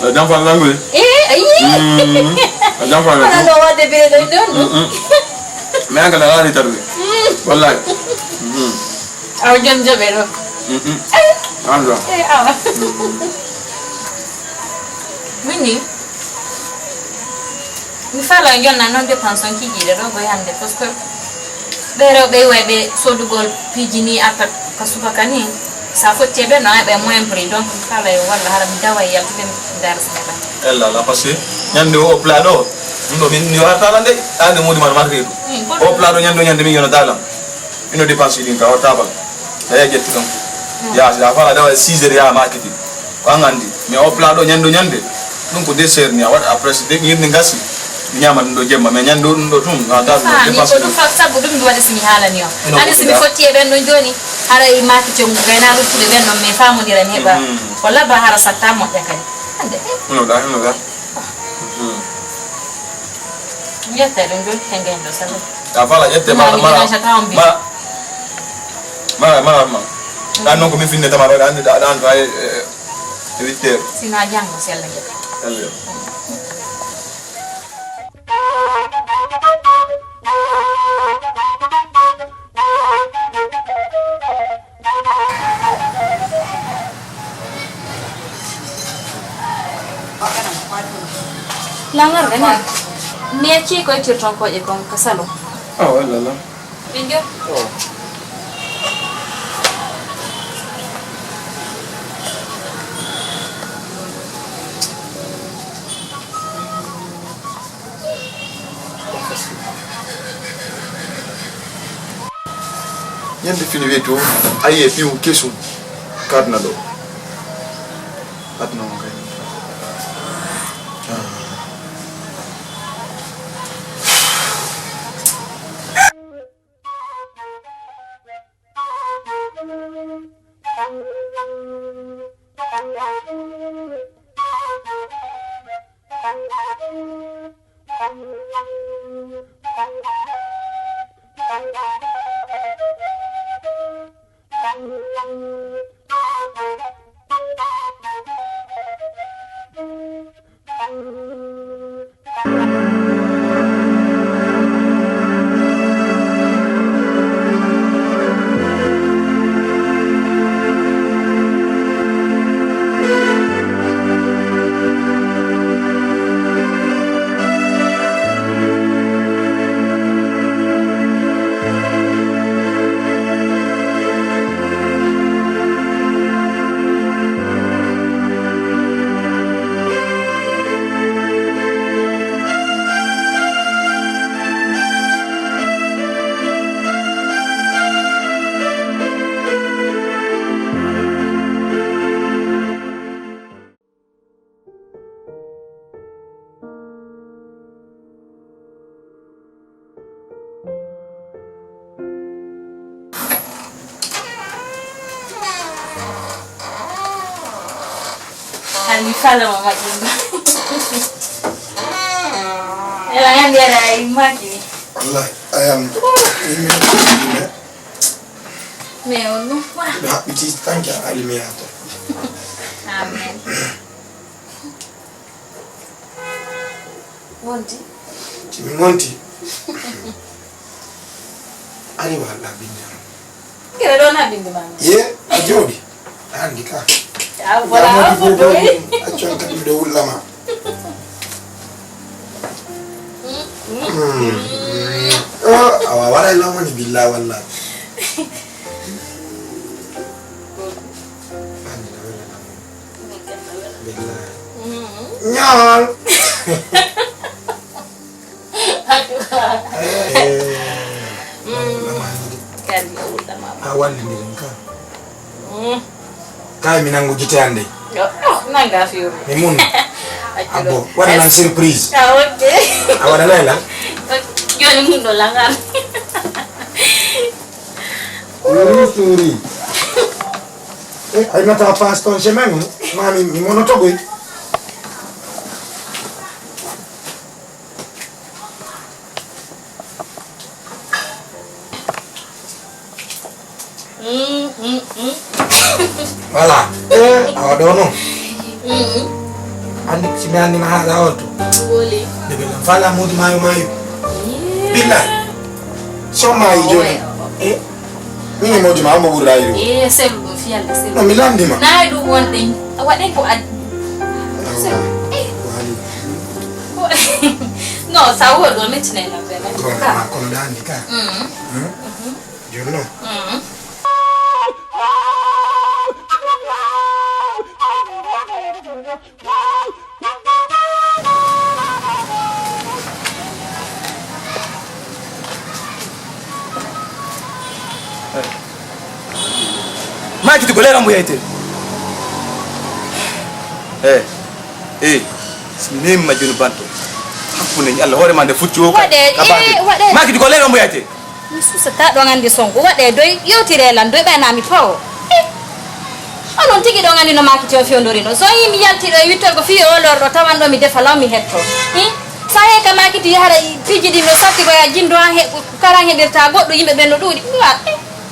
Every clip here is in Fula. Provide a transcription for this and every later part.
Jangan fal langue. Jangan fal. Mana lo ada beda dong? Mais angka la ni tarwi. Wallahi. Aw jom jabero. Anda. Awa. Mini. Mi fala yon na non de pension ki gide do boy hande parce que bero be webe sodugol pijini apat kasubakani sa fotte be na be moyen prix donc fala yo wala haram dawa yal tem dar sala. Ella la passé. Nyande o plado. Ndo min ni warta lande ande modi man markedu. O plado nyande mi yona dalam. Ino dépense din ka o tabal. Ya jetti dum. Ya sa fala dawa 6 heures ya marketing. Ko ngandi mais o plado nyande dum ko dessert ni awat après de ngir ni ngasi. Nyama ndo jemma mais nyando ndo tum na ta dépense. Ko do fa sabu dum do wadi sini halani yo. Ani simi fotti e ben no joni hara i maki to ngana rutu de ben no me famu dira ne ba. Walla ba hara satta mo yakani. Ande. No da. Yete ndo hengendo sabu. Ya fala yette ma. Dan ko mi finne tamara dan ay eviter. Sina jango sella ngi. Ello. Langar kan? Niaci ko cirton ko e kon kasalo. Oh, la. Binjo? Oh. Yande fini wetu aye piu kesu cardinal atno kay Ali fala mama jimba. Ela yang dia ada imagi. Allah ayam ini Meu wah. da biti tanka alimiyato Amen. Wonti. timi monti ari wala binja Kira dona bindu mama. ye ajodi andi ka Wala apa doi. acon ka do ulama awa wala lama ni billah wallahi nyal Kan dia utama. awan ni rinka kai minangu gitande Nanga fiyo. Mimun abo wala na surprise Okay. awala lela Yun mundo langar. Turi. Ay nata paston semanu mami mi monotogo Wala. Awadono. Andi simani mahala oto. Woli. Debe la fala mudi mayo. Bila. Soma ijo. Mimi modi ma mo burayo. Selu do fiala selu. No milandi ma. Na do one thing. Awaden ko ad. No, sawo do metina na bela. Kono dandi ka. Jono. Ma kitu golera mbu yaite. Sinem majunu banto. Hakune Allah hore mande fuccu ko. Ma kitu golera mbu yaite. Misusa ta do ngandi songo wade doy yewtire lan doy be na mi pawo. Onon tigi do ngandi no makiti o fiondorino. So yimi yaltiro witto ko fi o lordo tawando mi defa law mi hetto. Sahe ka makiti hara fijidi no sakki go ya jindo he karan hedirta goddo yimbe ben no dudi.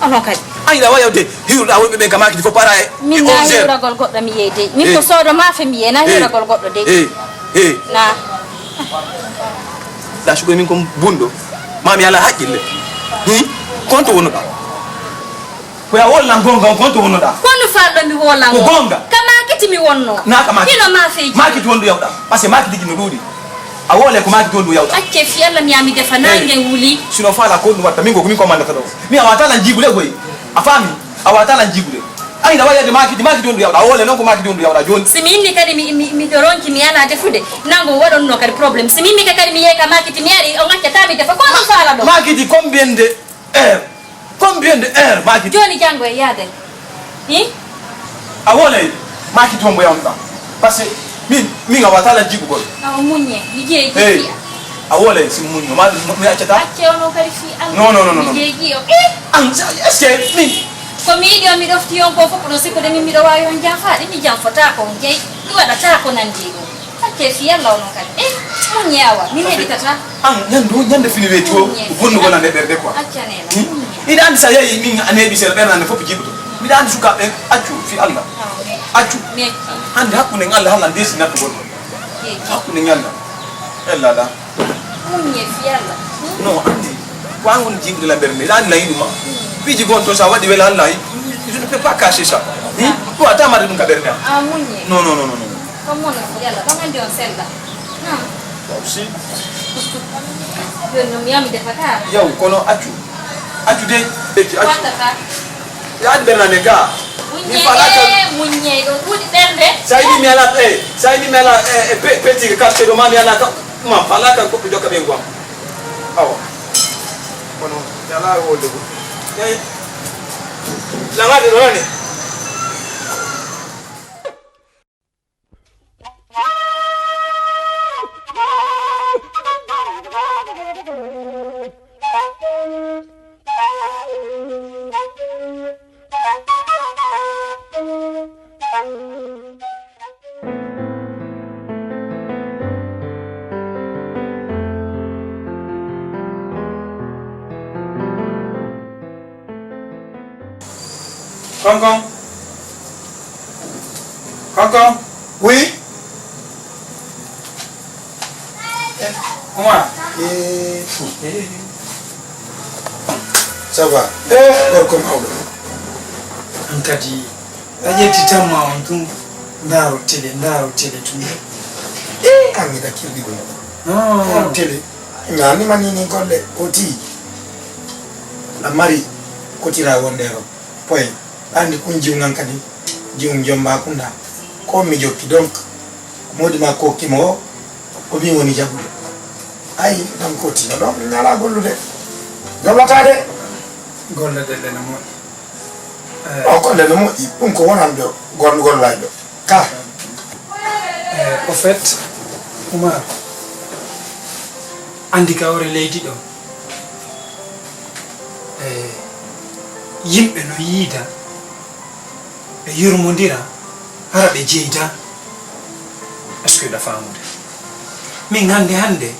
Onon kadi ay da wayawde hiwda wolbe be kamaki fo para e min na hiragol goddo mi yeyde min ko sodo ma fe mi yena hiragol goddo de na la shugo min ko bundo mami ala hakkille konto wonoda ko ya wol nan gonga konto wonoda kono faldo mi wolan ko gonga kamaki mi wonno na kamaki hino ma feji maki wondo yawda parce que maki digi no dudi a wole ko maki wondo yawda acce fi yalla mi ami defa nange wuli sino fala ko dum watta min ko manda kado mi awata lan jigule goy afami awatala njibule ay da wayade maki dondu yawda wole non ko maki dondu yawda joni simini kadi mi doronki mi ala defude nango wadon no kadi problem simini kadi mi yeka maki ti mi ari o ngacca tabi defa ko non fala do maki di combien de heure maki joni jango e yade a wole maki tombo yawda parce que min awatala njibugol munye mi jeji a wole si munyo ma mi accata acce ono kadi fi an no jeji o an est-ce que min ko mi idio mi dofti yon ko fopo no siko de mi do wawi on jafaade mi jamfota ko jey du wada ta ko nandi do acce fi yalla ono kadi munye awa mi hedi tata an nyande fini weti o bonno gona ne berde quoi acce nela ida andi sa yeyi min anebi sel bernande fopo jibuto mi da andi suka be accu fi Allah accu hande hakkunde Allah Allah desi natto goddo hakkunde nyalla ella da munye fi yalla no andi wangun jibude la berne da andi la yinuma piji gonto sa wadi wela Allah je ne peux pas cacher ça ko ata mari dum ka berne munye non comme on fi yalla ko ngandi on sella aussi yo no mi ami defata yow kono accu de accu watata ya andi bernande ga munye do dudi bernde sai mi ala petit carte do mami ala ka ma palaka ko do ka bengwa awa kono yala wolde ko la ngade rone Concon. Oui. Comment? Ça va. Comme Ankadi. Ayeti tamma ontu ndaro tele tumbe. Amida kirdi go. Tele. Ngani manini kolle oti. La mari kotira wondero. Poi andi kunji ngankadi. Jium jomba kunda. Ko mi jokki donc modi ma ko kimo ko bi woni jabu ay dam ko ti do ngala gollude gollata de golle de na mo o ko le mo ipun ko wonan do gollay do ka au fait Oumar andi ka ore leydi do yimbe no yida e yurmondira hara be jeita est-ce que da famude min hande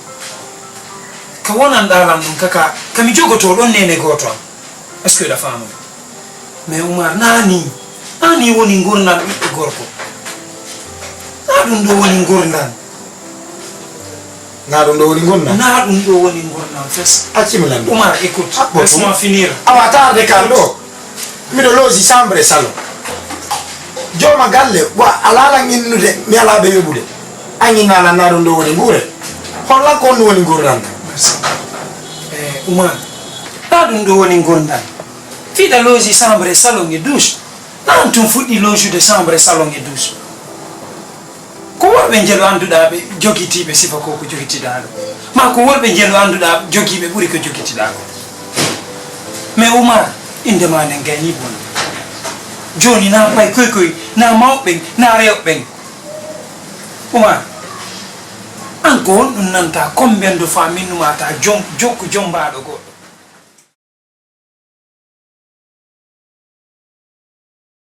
ka wonan dalam dum kaka kami jogoto don nene goto est-ce que da famude mais Oumar nani ani woni gurdam ɓiɗɗo gorko na ɗum ɗo woni gurdam na ɗum ɗo woni gurdam na ɗum ɗo woni gurdam fes accimi landu Oumar écoute laisse-moi finir awa tarde kan ɗo miɗo loosi chambre et salon joma galle wa alala innude mi ala ɓe yoɓude añinala na ɗum ɗo woni guure hollan ko on woni gurdam Oumar na ɗum ɗo woni gurdam fiɗa loosi chambre et salon e douche nan tum fuɗɗi loosude chambre et salon e douche ko worɓe jelo annduɗa ɓe jogitiɓe sifa ko ko jogitiɗa ɗo ma ko worɓe jelo annduɗa jogiɓe ɓuuri ko jogitiɗa ko mais Oumar indema nen gayni bon joni na pay koy na mawɓen na rewɓen Oumar an ko won ɗum nanta combien de fois minnumata jokku jombaɗo goɗɗo